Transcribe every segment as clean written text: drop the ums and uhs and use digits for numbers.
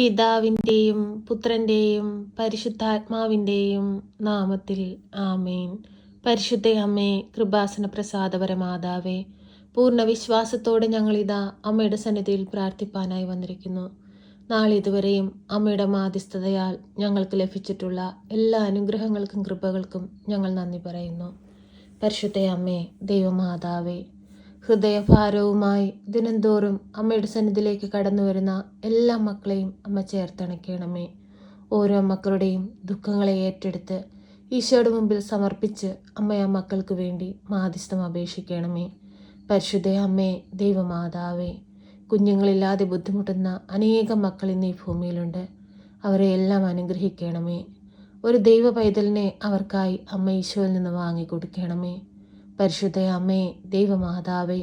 പിതാവിൻ്റെയും പുത്രൻ്റെയും പരിശുദ്ധാത്മാവിൻ്റെയും നാമത്തിൽ ആമേൻ. പരിശുദ്ധ അമ്മേ, കൃപാസന പ്രസാദപരമാതാവേ, പൂർണ്ണ വിശ്വാസത്തോടെ ഞങ്ങളിതാ അമ്മയുടെ സന്നിധിയിൽ പ്രാർത്ഥിപ്പാനായി വന്നിരിക്കുന്നു. നാളിതുവരെയും അമ്മയുടെ മാധ്യസ്ഥതയാൽ ഞങ്ങൾക്ക് ലഭിച്ചിട്ടുള്ള എല്ലാ അനുഗ്രഹങ്ങൾക്കും കൃപകൾക്കും ഞങ്ങൾ നന്ദി പറയുന്നു. പരിശുദ്ധ അമ്മേ, ദൈവമാതാവേ, ഹൃദയഭാരവുമായി ദിനംതോറും അമ്മയുടെ സന്നിധിയിലേക്ക് കടന്നു വരുന്ന എല്ലാ മക്കളെയും അമ്മ ചേർത്തണയ്ക്കണമേ. ഓരോ മക്കളുടെയും ദുഃഖങ്ങളെ ഏറ്റെടുത്ത് ഈശോയുടെ മുമ്പിൽ സമർപ്പിച്ച് അമ്മ ആ മക്കൾക്ക് വേണ്ടി മാധ്യസ്ഥം അപേക്ഷിക്കണമേ. പരിശുദ്ധ അമ്മേ, ദൈവമാതാവേ, കുഞ്ഞുങ്ങളില്ലാതെ ബുദ്ധിമുട്ടുന്ന അനേകം മക്കൾ ഇന്ന് ഈ ഭൂമിയിലുണ്ട്. അവരെ എല്ലാം അനുഗ്രഹിക്കണമേ. ഒരു ദൈവ പൈതലിനെ അവർക്കായി അമ്മ ഈശോയിൽ നിന്ന് വാങ്ങിക്കൊടുക്കണമേ. പരിശുദ്ധ അമ്മേ, ദൈവമാതാവേ,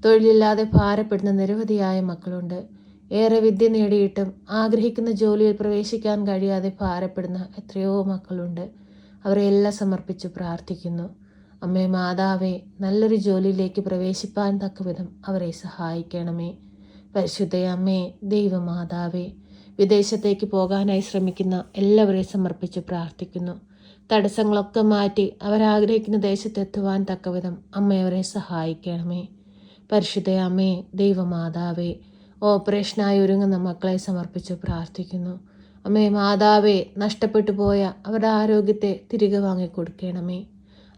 തൊഴിലില്ലാതെ ഭാരപ്പെടുന്ന നിരവധിയായ മക്കളുണ്ട്. ഏറെ വിദ്യ നേടിയിട്ടും ആഗ്രഹിക്കുന്ന ജോലിയിൽ പ്രവേശിക്കാൻ കഴിയാതെ ഭാരപ്പെടുന്ന എത്രയോ മക്കളുണ്ട്. അവരെല്ലാം സമർപ്പിച്ച് പ്രാർത്ഥിക്കുന്നു. അമ്മേ മാതാവേ, നല്ലൊരു ജോലിയിലേക്ക് പ്രവേശിപ്പാൻ തക്കവിധം അവരെ സഹായിക്കണമേ. പരിശുദ്ധ അമ്മേ, ദൈവമാതാവേ, വിദേശത്തേക്ക് പോകാനായി ശ്രമിക്കുന്ന എല്ലാവരെയും സമർപ്പിച്ച് പ്രാർത്ഥിക്കുന്നു. തടസ്സങ്ങളൊക്കെ മാറ്റി അവരാഗ്രഹിക്കുന്ന ദേശത്തെത്തുവാൻ തക്കവിധം അമ്മ അവരെ സഹായിക്കണമേ. പരിശുദ്ധ അമ്മേ, ദൈവമാതാവേ, ഓപ്പറേഷനായി ഒരുങ്ങുന്ന മക്കളെ സമർപ്പിച്ച് പ്രാർത്ഥിക്കുന്നു. അമ്മേ മാതാവേ, നഷ്ടപ്പെട്ടു പോയ അവരുടെ ആരോഗ്യത്തെ തിരികെ വാങ്ങിക്കൊടുക്കണമേ.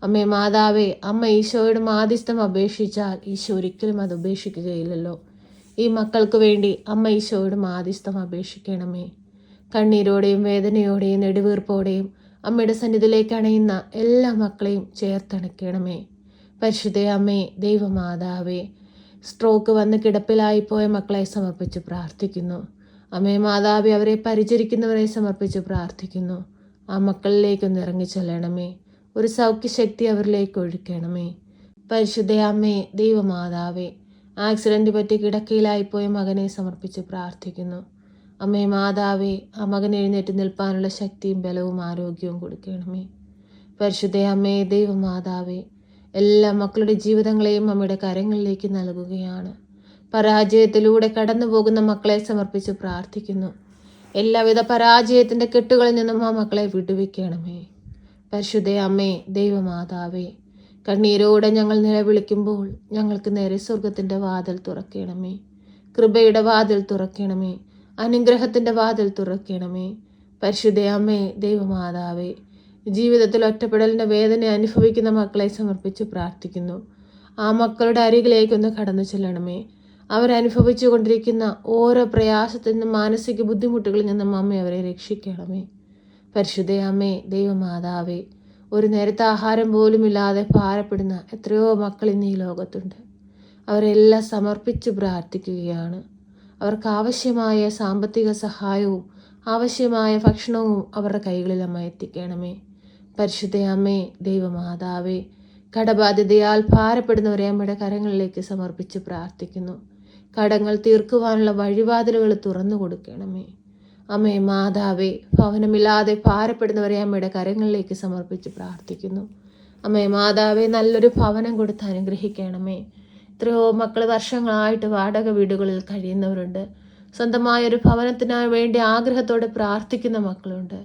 അമ്മേ മാതാവേ, അമ്മ ഈശോയുടെ മാധ്യസ്ഥം അപേക്ഷിച്ചാൽ ഈശോ ഒരിക്കലും അത് ഉപേക്ഷിക്കുകയില്ലല്ലോ. ഈ മക്കൾക്ക് വേണ്ടി അമ്മ ഈശോയുടെ മാധ്യസ്ഥം അപേക്ഷിക്കണമേ. കണ്ണീരോടെയും വേദനയോടെയും നെടുവീർപ്പോടെയും അമ്മയുടെ സന്നിധിയിലേക്ക് അണയുന്ന എല്ലാ മക്കളെയും ചേർത്തണയ്ക്കണമേ. പരിശുദ്ധ അമ്മേ, ദൈവമാതാവേ, സ്ട്രോക്ക് വന്ന് കിടപ്പിലായിപ്പോയ മക്കളെ സമർപ്പിച്ച് പ്രാർത്ഥിക്കുന്നു. അമ്മേ മാതാവേ, അവരെ പരിചരിക്കുന്നവരെ സമർപ്പിച്ച് പ്രാർത്ഥിക്കുന്നു. ആ മക്കളിലേക്കൊന്ന് ഇറങ്ങിച്ചെല്ലണമേ. ഒരു സൗഖ്യശക്തി അവരിലേക്ക് ഒഴുക്കണമേ. പരിശുദ്ധ അമ്മേ, ദൈവമാതാവേ, ആക്സിഡൻറ്റ് പറ്റി കിടക്കയിലായിപ്പോയ മകനെ സമർപ്പിച്ച് പ്രാർത്ഥിക്കുന്നു. അമ്മേ മാതാവേ, ആ മകൻ എഴുന്നേറ്റ് നിൽപ്പാനുള്ള ശക്തിയും ബലവും ആരോഗ്യവും കൊടുക്കണമേ. പരിശുദ്ധ അമ്മേ, ദൈവമാതാവേ, എല്ലാ മക്കളുടെ ജീവിതങ്ങളെയും അമ്മയുടെ കരങ്ങളിലേക്ക് നൽകുകയാണ്. പരാജയത്തിലൂടെ കടന്നു പോകുന്ന മക്കളെ സമർപ്പിച്ച് പ്രാർത്ഥിക്കുന്നു. എല്ലാവിധ പരാജയത്തിൻ്റെ കെട്ടുകളിൽ നിന്നും ആ മക്കളെ വിടുവിക്കണമേ. പരിശുദ്ധ അമ്മേ, ദൈവമാതാവേ, കണ്ണീരോടെ ഞങ്ങൾ നിലവിളിക്കുമ്പോൾ ഞങ്ങൾക്ക് നേരെ സ്വർഗത്തിൻ്റെ വാതിൽ തുറക്കണമേ. കൃപയുടെ വാതിൽ തുറക്കണമേ. അനുഗ്രഹത്തിൻ്റെ വാതിൽ തുറക്കണമേ. പരിശുദ്ധ അമ്മേ, ദൈവമാതാവേ, ജീവിതത്തിൽ ഒറ്റപ്പെടലിൻ്റെ വേദന അനുഭവിക്കുന്ന മക്കളെ സമർപ്പിച്ച് പ്രാർത്ഥിക്കുന്നു. ആ മക്കളുടെ അരികിലേക്കൊന്ന് കടന്നു ചെല്ലണമേ. അവരനുഭവിച്ചു കൊണ്ടിരിക്കുന്ന ഓരോ പ്രയാസത്തിൽ നിന്നും മാനസിക ബുദ്ധിമുട്ടുകളിൽ നിന്നും അമ്മ അവരെ രക്ഷിക്കണമേ. പരിശുദ്ധ അമ്മേ, ദൈവമാതാവേ, ഒരു നേരത്തെ ആഹാരം പോലുമില്ലാതെ ഭാരപ്പെടുന്ന എത്രയോ മക്കൾ ഇന്ന് ഈ ലോകത്തുണ്ട്. അവരെല്ലാം സമർപ്പിച്ച് പ്രാർത്ഥിക്കുകയാണ്. അവർക്ക് ആവശ്യമായ സാമ്പത്തിക സഹായവും ആവശ്യമായ ഭക്ഷണവും അവരുടെ കൈകളിൽ അമ്മ എത്തിക്കണമേ. പരിശുദ്ധ അമ്മേ, ദൈവമാതാവേ, കടബാധ്യതയാൽ ഭാരപ്പെടുന്നവരെ അമ്മയുടെ കരങ്ങളിലേക്ക് സമർപ്പിച്ച് പ്രാർത്ഥിക്കുന്നു. കടങ്ങൾ തീർക്കുവാനുള്ള വഴിവാതിലുകൾ തുറന്നു കൊടുക്കണമേ. അമ്മേ മാതാവേ, ഭവനമില്ലാതെ ഭാരപ്പെടുന്നവരെ അമ്മയുടെ കരങ്ങളിലേക്ക് സമർപ്പിച്ച് പ്രാർത്ഥിക്കുന്നു. അമ്മേ മാതാവേ, നല്ലൊരു ഭവനം കൊടുത്ത് അനുഗ്രഹിക്കണമേ. എത്രയോ മക്കൾ വർഷങ്ങളായിട്ട് വാടക വീടുകളിൽ കഴിയുന്നവരുണ്ട്. സ്വന്തമായൊരു ഭവനത്തിനായി വേണ്ടി ആഗ്രഹത്തോടെ പ്രാർത്ഥിക്കുന്ന മക്കളുണ്ട്.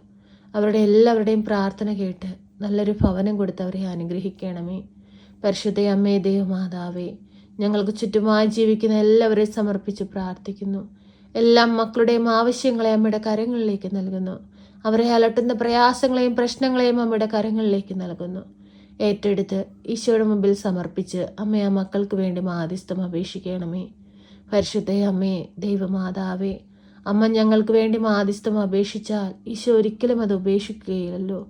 അവരുടെ എല്ലാവരുടെയും പ്രാർത്ഥന കേട്ട് നല്ലൊരു ഭവനം കൊടുത്ത് അവരെ അനുഗ്രഹിക്കണമേ. പരിശുദ്ധ അമ്മേ, ദൈവമാതാവേ, ഞങ്ങൾക്ക് ചുറ്റുമായി ജീവിക്കുന്ന എല്ലാവരെയും സമർപ്പിച്ച് പ്രാർത്ഥിക്കുന്നു. എല്ലാ മക്കളുടെയും ആവശ്യങ്ങളെ അമ്മയുടെ കരങ്ങളിലേക്ക് നൽകുന്നു. അവരെ അലട്ടുന്ന പ്രയാസങ്ങളെയും പ്രശ്നങ്ങളെയും അമ്മയുടെ കരങ്ങളിലേക്ക് നൽകുന്നു. ഏറ്റെടുത്ത് ഈശോയുടെ മുമ്പിൽ സമർപ്പിച്ച് അമ്മ ആ മക്കൾക്ക് വേണ്ടി മാധ്യസ്ഥം അപേക്ഷിക്കണമേ. പരിശുദ്ധ അമ്മേ, ദൈവമാതാവേ, അമ്മ ഞങ്ങൾക്ക് വേണ്ടി മാധ്യസ്ഥം അപേക്ഷിച്ചാൽ ഈശോ ഒരിക്കലും അത് ഉപേക്ഷിക്കുകയില്ലല്ലോ.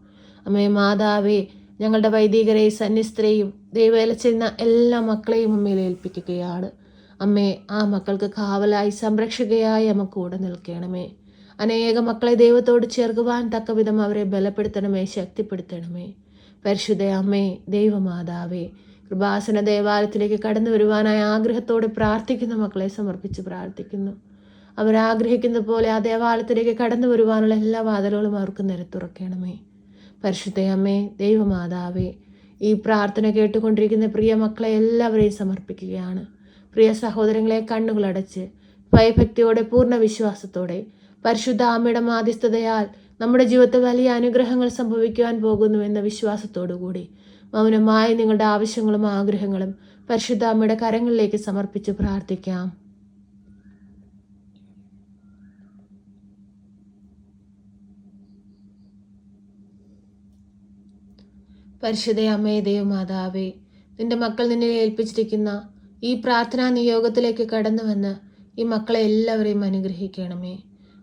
അമ്മേ മാതാവേ, ഞങ്ങളുടെ വൈദികരെ സന്യസ്തരെയും ദൈവവേല ചെയ്യുന്ന എല്ലാ മക്കളെയും അമ്മയിൽ ഏൽപ്പിക്കുകയാണ്. അമ്മേ, ആ മക്കൾക്ക് കാവലായി സംരക്ഷകയായി അമ്മ കൂടെ നിൽക്കണമേ. അനേക മക്കളെ ദൈവത്തോട് ചേർക്കുവാൻ തക്കവിധം അവരെ ബലപ്പെടുത്തണമേ, ശക്തിപ്പെടുത്തണമേ. പരിശുദ്ധ അമ്മേ, ദൈവമാതാവേ, കൃപാസന ദേവാലയത്തിലേക്ക് കടന്നു വരുവാനായി ആഗ്രഹത്തോടെ പ്രാർത്ഥിക്കുന്ന മക്കളെ സമർപ്പിച്ച് പ്രാർത്ഥിക്കുന്നു. അവരാഗ്രഹിക്കുന്ന പോലെ ആ ദേവാലയത്തിലേക്ക് കടന്നു വരുവാനുള്ള എല്ലാ വാതിലുകളും അവർക്ക് നിരത്തുറക്കണമേ. പരിശുദ്ധ അമ്മേ, ദൈവമാതാവേ, ഈ പ്രാർത്ഥന കേട്ടുകൊണ്ടിരിക്കുന്ന പ്രിയ മക്കളെ എല്ലാവരെയും സമർപ്പിക്കുകയാണ്. പ്രിയ സഹോദരങ്ങളെ കണ്ണുകളടച്ച് ഭയഭക്തിയോടെ പൂർണ്ണ വിശ്വാസത്തോടെ പരിശുദ്ധ അമ്മയുടെ മാധ്യസ്ഥതയാൽ നമ്മുടെ ജീവിതത്തിൽ വലിയ അനുഗ്രഹങ്ങൾ സംഭവിക്കുവാൻ പോകുന്നു എന്ന വിശ്വാസത്തോടുകൂടി മൗനമായി നിങ്ങളുടെ ആവശ്യങ്ങളും ആഗ്രഹങ്ങളും പരിശുദ്ധ അമ്മയുടെ കരങ്ങളിലേക്ക് സമർപ്പിച്ച് പ്രാർത്ഥിക്കാം. പരിശുദ്ധ അമ്മേ, ദൈവമാതാവേ, നിന്റെ മക്കൾ നിന്നെ ഏൽപ്പിച്ചിരിക്കുന്ന ഈ പ്രാർത്ഥനാ നിയോഗത്തിലേക്ക് കടന്നു വന്ന് ഈ മക്കളെ എല്ലാവരെയും അനുഗ്രഹിക്കണമേ.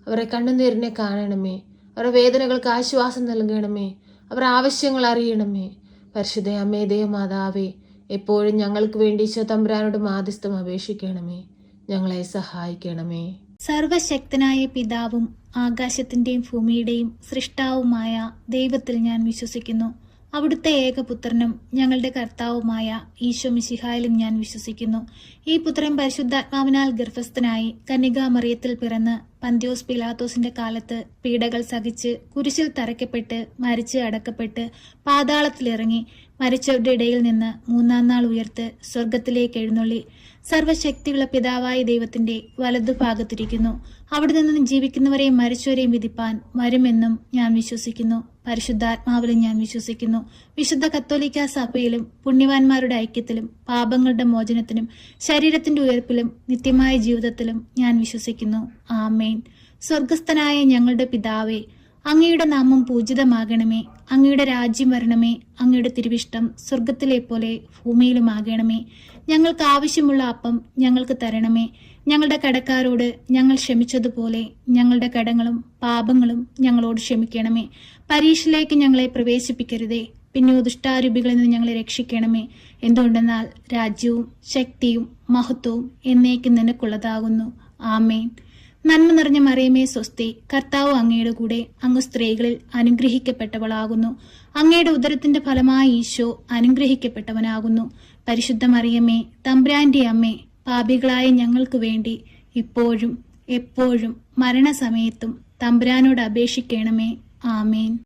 അവരെ കണ്ണുനീരിനെ കാണണമേ. അവരുടെ വേദനകൾക്ക് ആശ്വാസം നൽകണമേ. അവർ ആവശ്യങ്ങൾ അറിയണമേ. പരിശുദ്ധ അമ്മേ, ദൈവമാതാവേ, എപ്പോഴും ഞങ്ങൾക്ക് വേണ്ടി ഈശോ തമ്പുരാനോട് മാധ്യസ്ഥം അപേക്ഷിക്കണമേ. ഞങ്ങളെ സഹായിക്കണമേ. സർവശക്തനായ പിതാവും ആകാശത്തിന്റെയും ഭൂമിയുടെയും സൃഷ്ടാവുമായ ദൈവത്തിൽ ഞാൻ വിശ്വസിക്കുന്നു. അവിടുത്തെ ഏകപുത്രനും ഞങ്ങളുടെ കർത്താവുമായ ഈശോ മിശിഹായിലും ഞാൻ വിശ്വസിക്കുന്നു. ഈ പുത്രൻ പരിശുദ്ധാത്മാവിനാൽ ഗർഭസ്ഥനായി കന്യകാമറിയത്തിൽ പിറന്ന് പന്ത്യോസ് പിലാത്തോസിന്റെ കാലത്ത് പീഡകൾ സഹിച്ച് കുരിശിൽ തറയ്ക്കപ്പെട്ട് മരിച്ച് അടക്കപ്പെട്ട് പാതാളത്തിലിറങ്ങി മരിച്ചവരുടെ ഇടയിൽ നിന്ന് മൂന്നാം നാൾ ഉയർത്ത് സ്വർഗത്തിലേക്ക് എഴുന്നള്ളി സർവശക്തിയുള്ള പിതാവായ ദൈവത്തിന്റെ വലതുഭാഗത്തിരിക്കുന്നു. അവിടെ നിന്ന് ജീവിക്കുന്നവരെയും മരിച്ചവരെയും വിധിപ്പാൻ വരുമെന്നും ഞാൻ വിശ്വസിക്കുന്നു. പരിശുദ്ധാത്മാവിലും ഞാൻ വിശ്വസിക്കുന്നു. വിശുദ്ധ കത്തോലിക്കാ സഭയിലും പുണ്യവാന്മാരുടെ ഐക്യത്തിലും പാപങ്ങളുടെ മോചനത്തിനും ശരീരത്തിന്റെ ഉയർപ്പിലും നിത്യമായ ജീവിതത്തിലും ഞാൻ വിശ്വസിക്കുന്നു. ആമേൻ. സ്വർഗസ്ഥനായ ഞങ്ങളുടെ പിതാവേ, അങ്ങയുടെ നാമം പൂജിതമാകണമേ. അങ്ങയുടെ രാജ്യം വരണമേ. അങ്ങയുടെ തിരുവിഷ്ടം സ്വർഗത്തിലെ പോലെ ഭൂമിയിലുമാകണമേ. ഞങ്ങൾക്ക് ആവശ്യമുള്ള അപ്പം ഞങ്ങൾക്ക് തരണമേ. ഞങ്ങളുടെ കടക്കാരോട് ഞങ്ങൾ ക്ഷമിച്ചതുപോലെ ഞങ്ങളുടെ കടങ്ങളും പാപങ്ങളും ഞങ്ങളോട് ക്ഷമിക്കണമേ. പരീക്ഷയിലേക്ക് ഞങ്ങളെ പ്രവേശിപ്പിക്കരുതേ, പിന്നെ ദുഷ്ടാരൂപികളിൽ നിന്ന് ഞങ്ങളെ രക്ഷിക്കണമേ. എന്തുകൊണ്ടെന്നാൽ രാജ്യവും ശക്തിയും മഹത്വവും എന്നേക്കും നിനക്കുള്ളതാകുന്നു. ആമേൻ. നന്മ നിറഞ്ഞ മറിയമേ സ്വസ്തി, കർത്താവ് അങ്ങയുടെ കൂടെ, അങ്ങ് സ്ത്രീകളിൽ അനുഗ്രഹിക്കപ്പെട്ടവളാകുന്നു. അങ്ങയുടെ ഉദരത്തിന്റെ ഫലമായ ഈശോ അനുഗ്രഹിക്കപ്പെട്ടവനാകുന്നു. പരിശുദ്ധ മറിയമേ, തമ്പുരാന്റെ അമ്മേ, പാപികളായ ഞങ്ങൾക്ക് വേണ്ടി ഇപ്പോഴും എപ്പോഴും മരണസമയത്തും തമ്പുരാനോട് അപേക്ഷിക്കണമേ. ആമേൻ.